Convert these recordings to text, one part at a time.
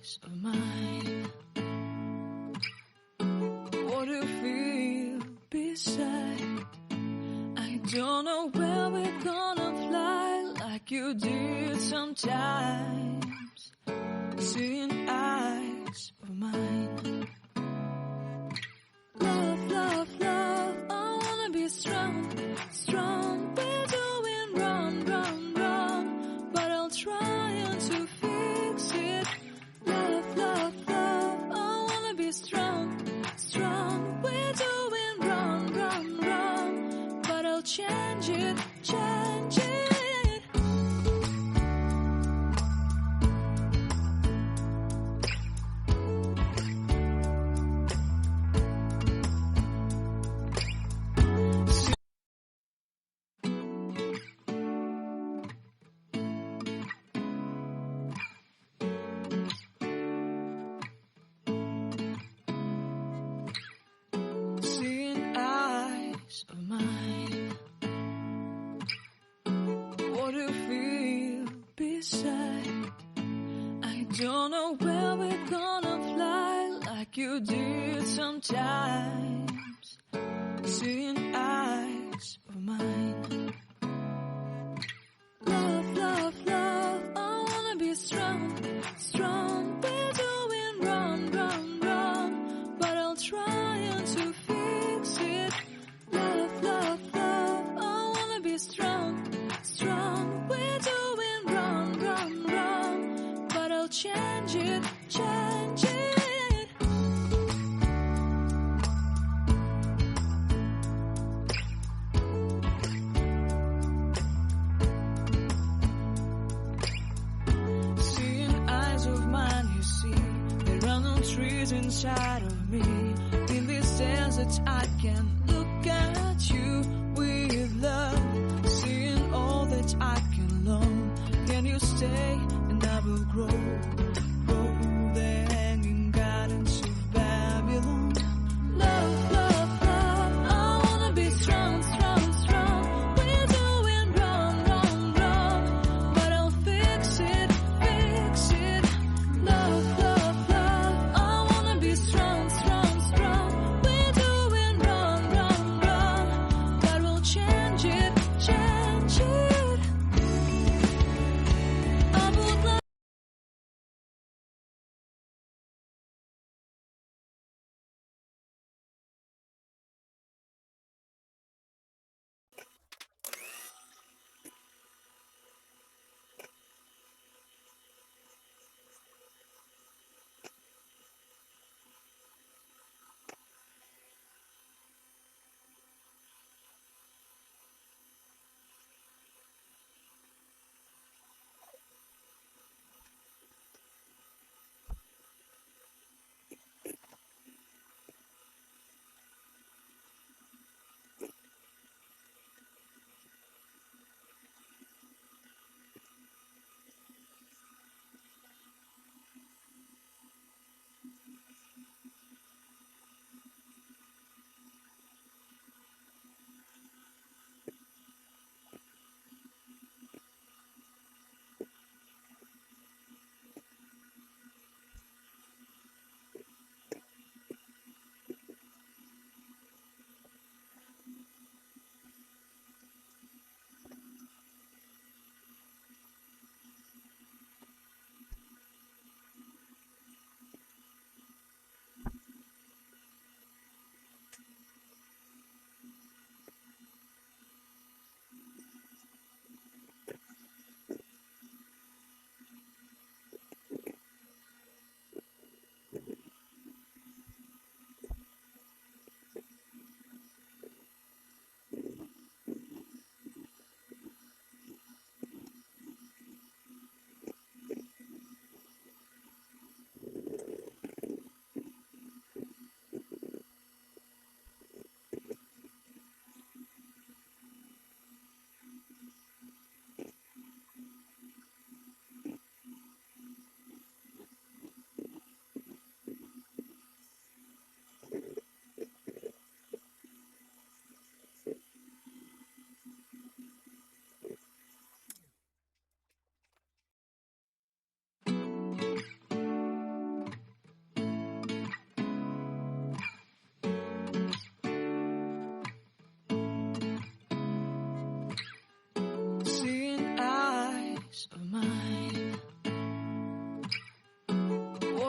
eyes of mine. What do you feel beside? I don't know where we're gonna fly like you did sometimes. Seeing eyes of mine. Love, love, love, I wanna be strong, strong. We're doing wrong, wrong, wrong, but I'll try to fix it. Love, love, love, I wanna be strong, strong. We're doing wrong, wrong, wrong, but I'll change it, change it. Of mine. What do you feel beside? I don't know where we're gonna fly like you did sometimes. Seeing eyes of mine. Love, love, love, I wanna be strong, strong. We're doing wrong, wrong, wrong, but I'll try to fix it. Love, love, love, I wanna be strong, strong. We're doing wrong, wrong, wrong, but I'll change it, change it. Seeing eyes of mine, you see, there are no trees inside of me. In this desert I can look at you with love, seeing all that I can learn. Can you stay and I will grow?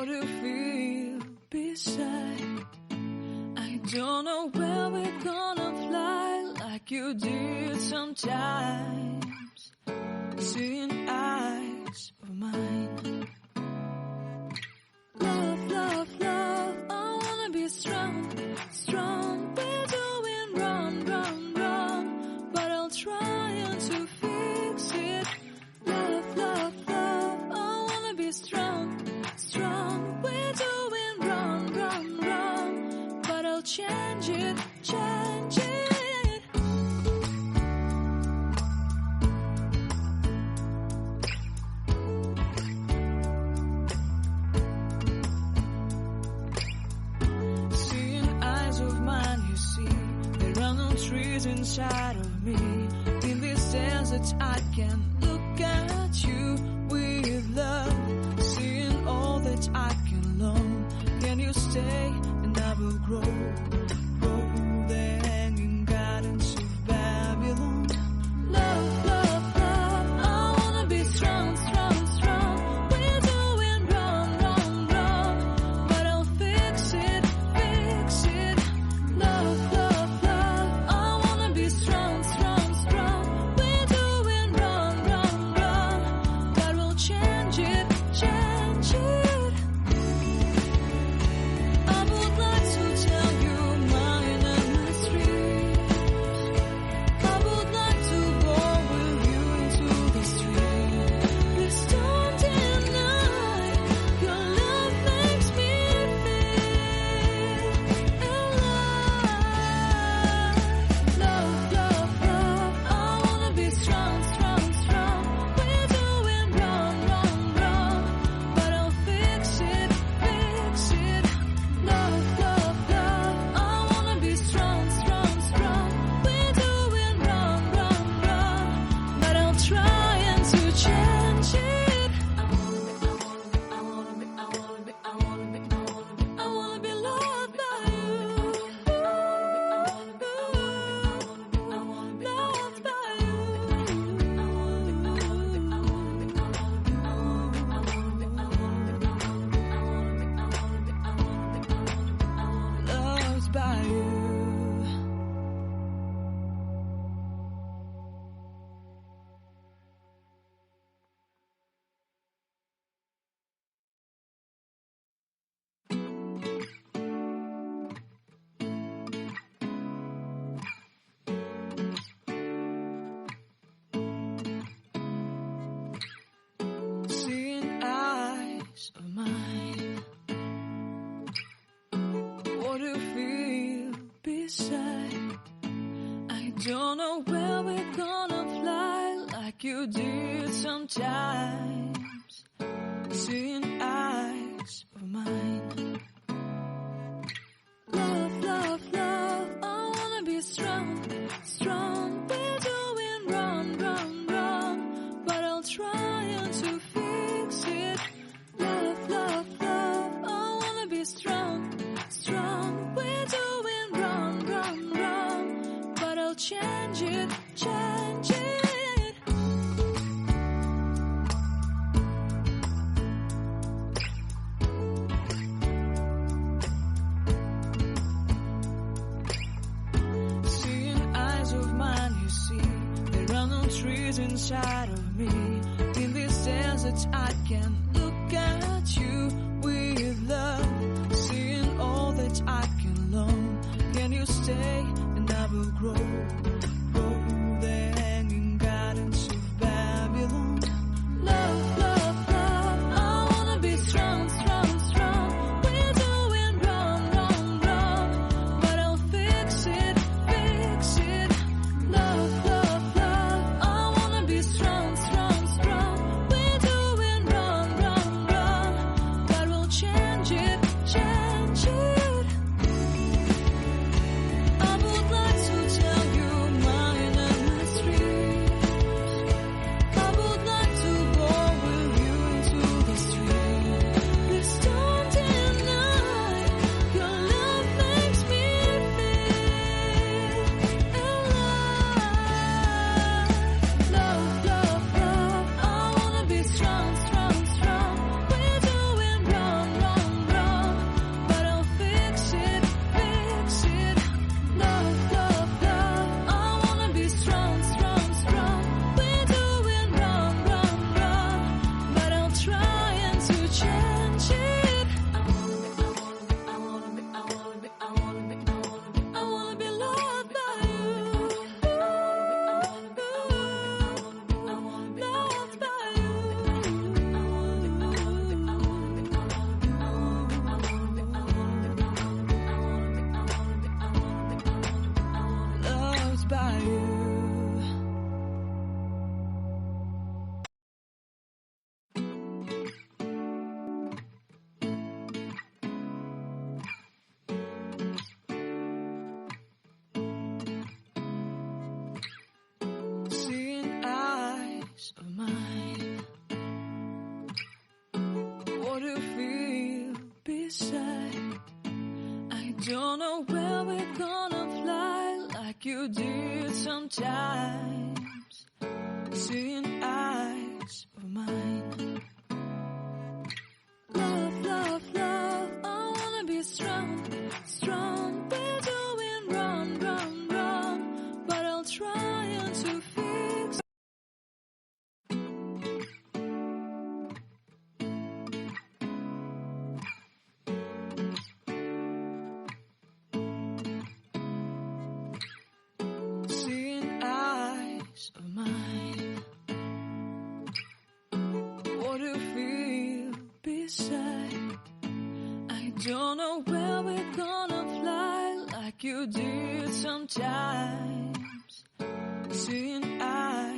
what you feel beside. I don't know where we're gonna fly like you did sometimes. Seeing eyes of mine. Love, love, love, I wanna be strong, strong. We're doing wrong, wrong, wrong, but I'll try to fix it. Love, love, love, I wanna be strong, strong. We're doing wrong, wrong, wrong, but I'll change it, change it. Trees inside of me. In this desert I can look at you with love. Seeing all that I can learn. Can you stay and I will grow? Grow the hanging gardens of Babylon. Love, love, love, I wanna be strong, strong, strong. We're doing wrong, wrong, wrong, but I'll fix it, fix it. Love, love. Strong, strong, strong. We're doing wrong, wrong, wrong, but we'll change it, change it. I would like to tell you mine and my streets. I would like to go with you into the street. Please don't deny your love makes me feel alive. Love, love, love, I wanna be strong, strong, strong. We're doing wrong, wrong, wrong, but I'll fix it, fix it. Love, love, love, I wanna be strong, strong, strong. We're doing wrong, wrong, wrong, but I'll try to change it. I wanna be loved by you. Loved by you. Loved by you. Seeing eyes of mine. What you feel beside. I don't know where we're gonna fly like you did sometimes. Seeing eyes of mine. Love, love, love, I wanna be strong, strong. We're doing wrong, wrong, wrong, but I'll try to fix it. Love, love, love, I wanna be strong, strong. We're doing wrong, wrong, wrong, but I'll change it, change it. Seeing eyes of mine, you see, there are no trees inside of me. In this desert I can look at you with love. Seeing all that I can learn. Can you stay and I will grow? Grow the hanging gardens of Babylon. Love, love, love, I wanna be strong, strong, strong. We're doing wrong, wrong, wrong, but I'll fix it, fix it. Love, love, love, I wanna be strong, strong, strong. We're doing wrong, wrong, beside. I don't know where we're gonna fly like you did sometimes. Seeing eyes of mine. Love, love, love, I wanna be strong, strong. We're doing wrong, wrong, wrong, but I'll try to fix. Seeing eyes of mine. What do you feel beside? I don't know where we're gonna fly like you did sometimes. Seeing eyes